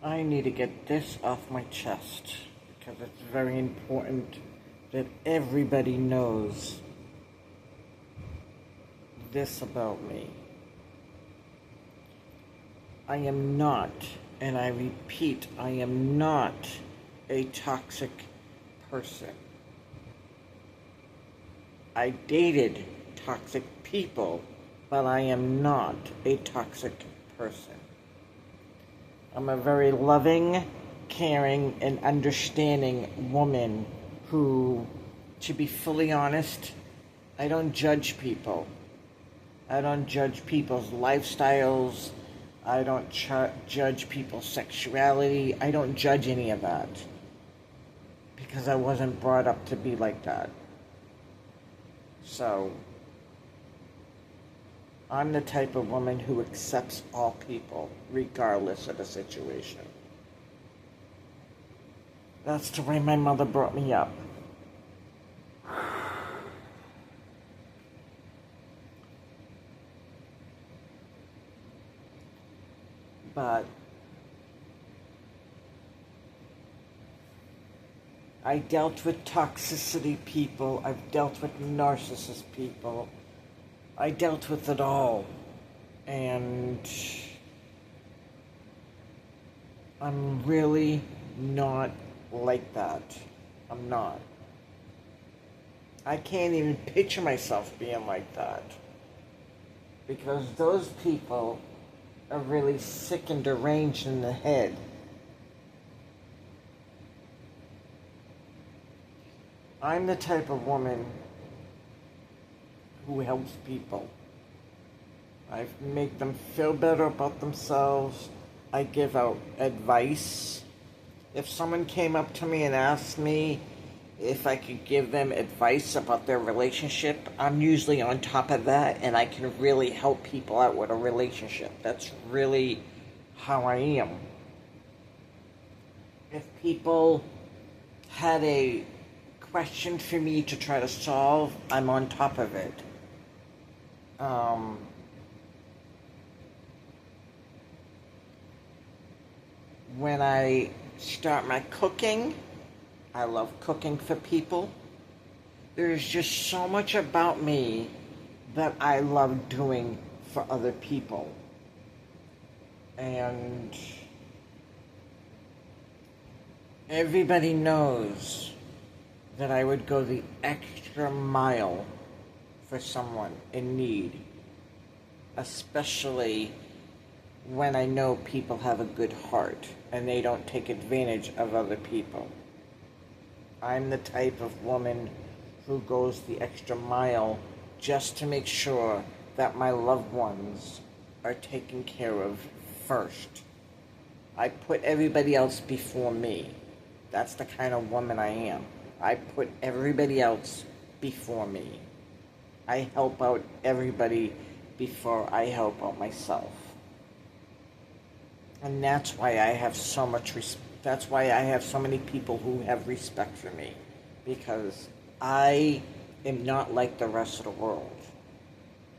I need to get this off my chest because it's very important that everybody knows this about me. I am not, and I repeat, I am not a toxic person. I dated toxic people, but I am not a toxic person. I'm a very loving, caring, and understanding woman who, to be fully honest, I don't judge people. I don't judge people's lifestyles. I don't judge people's sexuality. I don't judge any of that. Because I wasn't brought up to be like that. So, I'm the type of woman who accepts all people, regardless of the situation. That's the way my mother brought me up. But I dealt with toxicity people. I've dealt with narcissist people. I dealt with it all, and I'm really not like that. I'm not. I can't even picture myself being like that, because those people are really sick and deranged in the head. I'm the type of woman who helps people. I make them feel better about themselves. I give out advice. If someone came up to me and asked me if I could give them advice about their relationship, I'm usually on top of that, and I can really help people out with a relationship. That's really how I am. If people had a question for me to try to solve, I'm on top of it. When I start my cooking, I love cooking for people. There's just so much about me that I love doing for other people. And everybody knows that I would go the extra mile for someone in need, especially when I know people have a good heart and they don't take advantage of other people. I'm the type of woman who goes the extra mile just to make sure that my loved ones are taken care of first. I put everybody else before me. That's the kind of woman I am. I put everybody else before me. I help out everybody before I help out myself. And that's why I have so much that's why I have so many people who have respect for me. Because I am not like the rest of the world.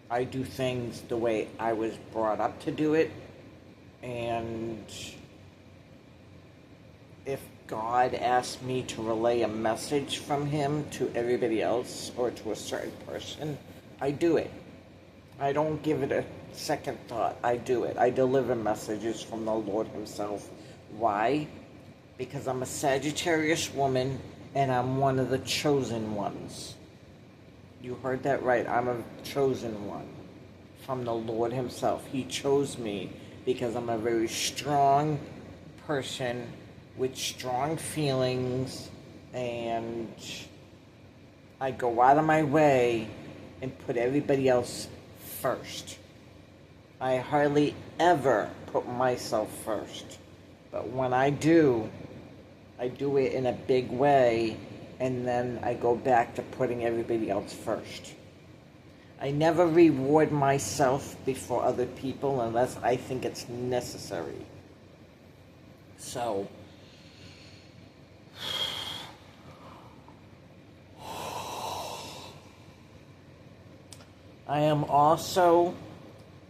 I do things the way I was brought up to do it. And if God asked me to relay a message from Him to everybody else or to a certain person, I do it. I don't give it a second thought. I do it. I deliver messages from the Lord Himself. Why? Because I'm a Sagittarius woman and I'm one of the chosen ones. You heard that right. I'm a chosen one from the Lord Himself. He chose me because I'm a very strong person with strong feelings, and I go out of my way and put everybody else first. I hardly ever put myself first. But when I do it in a big way, and then I go back to putting everybody else first. I never reward myself before other people unless I think it's necessary. So, I am also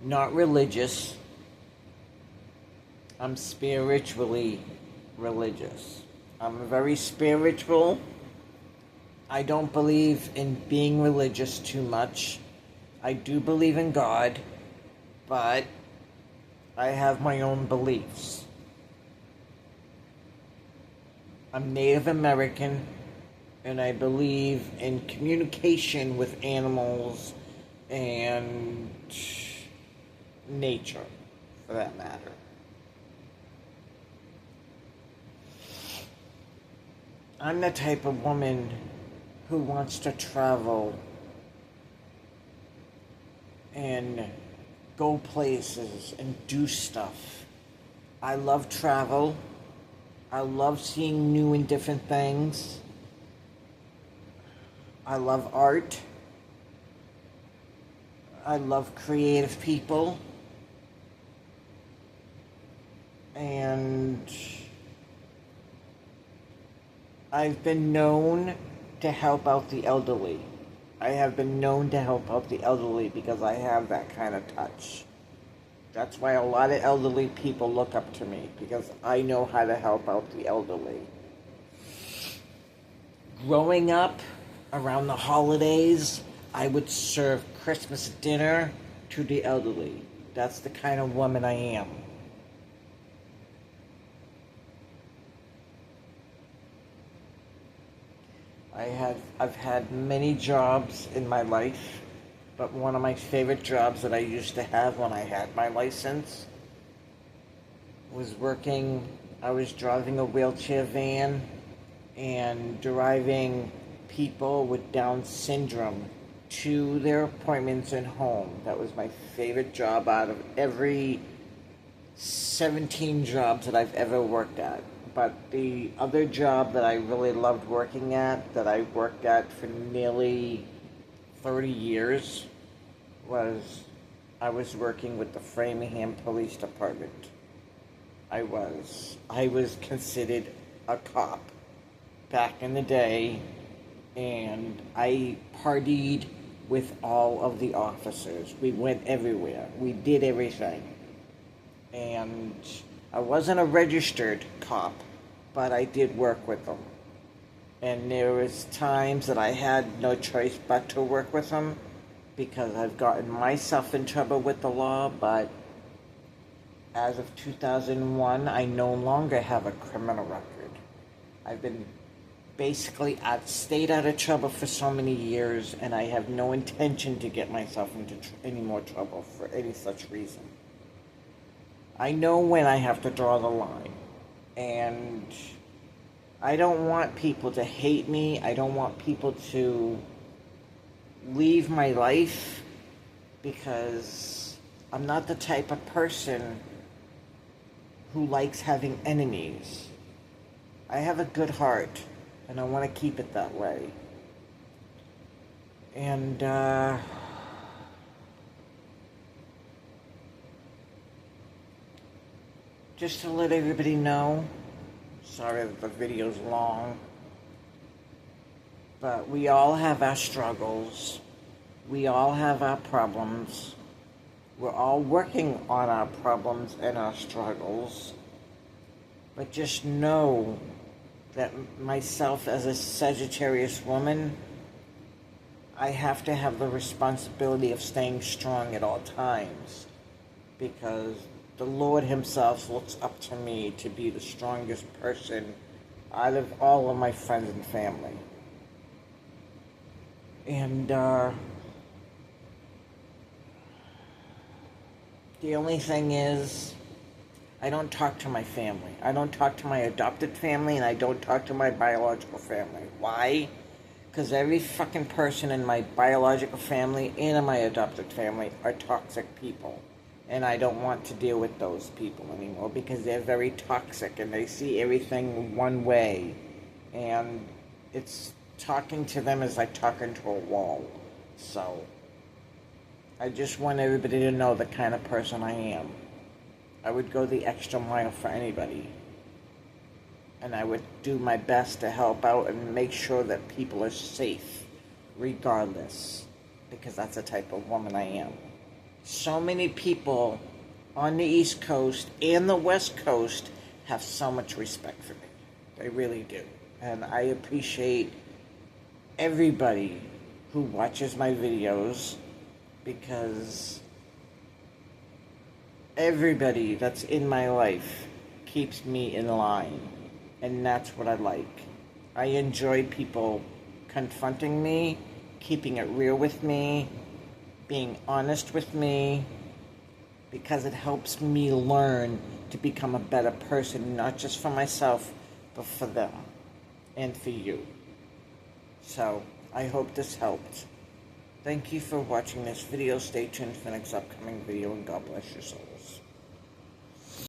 not religious. I'm spiritually religious. I'm very spiritual. I don't believe in being religious too much. I do believe in God, but I have my own beliefs. I'm Native American, and I believe in communication with animals and nature, for that matter. I'm the type of woman who wants to travel and go places and do stuff. I love travel. I love seeing new and different things. I love art. I love creative people. And I've been known to help out the elderly. I have been known to help out the elderly because I have that kind of touch. That's why a lot of elderly people look up to me, because I know how to help out the elderly. Growing up, around the holidays, I would serve Christmas dinner to the elderly. That's the kind of woman I am. I've had many jobs in my life, but one of my favorite jobs that I used to have when I had my license was I was driving a wheelchair van and driving people with Down syndrome to their appointments and home. That was my favorite job out of every 17 jobs that I've ever worked at. But the other job that I really loved working at, that I worked at for nearly 30 years, I was working with the Framingham Police Department. I was considered a cop back in the day, and I partied with all of the officers. We went everywhere. We did everything. And I wasn't a registered cop, but I did work with them. And there was times that I had no choice but to work with them because I've gotten myself in trouble with the law, but as of 2001, I no longer have a criminal record. I've been I've stayed out of trouble for so many years, and I have no intention to get myself into any more trouble for any such reason. I know when I have to draw the line, and I don't want people to hate me. I don't want people to leave my life, because I'm not the type of person who likes having enemies. I have a good heart, and I want to keep it that way. And, just to let everybody know, sorry that the video's long, but we all have our struggles. We all have our problems. We're all working on our problems and our struggles. But just know that myself as a Sagittarius woman, I have to have the responsibility of staying strong at all times, because the Lord himself looks up to me to be the strongest person out of all of my friends and family. And the only thing is, I don't talk to my family. I don't talk to my adopted family, and I don't talk to my biological family. Why? Because every fucking person in my biological family and in my adopted family are toxic people. And I don't want to deal with those people anymore, because they're very toxic and they see everything one way. And it's talking to them is like talking to a wall. So I just want everybody to know the kind of person I am. I would go the extra mile for anybody. And I would do my best to help out and make sure that people are safe, regardless. Because that's the type of woman I am. So many people on the East Coast and the West Coast have so much respect for me. They really do. And I appreciate everybody who watches my videos, because everybody that's in my life keeps me in line, and that's what I like. I enjoy people confronting me, keeping it real with me, being honest with me, because it helps me learn to become a better person, not just for myself, but for them and for you. So, I hope this helped. Thank you for watching this video. Stay tuned for the next upcoming video, and God bless your soul.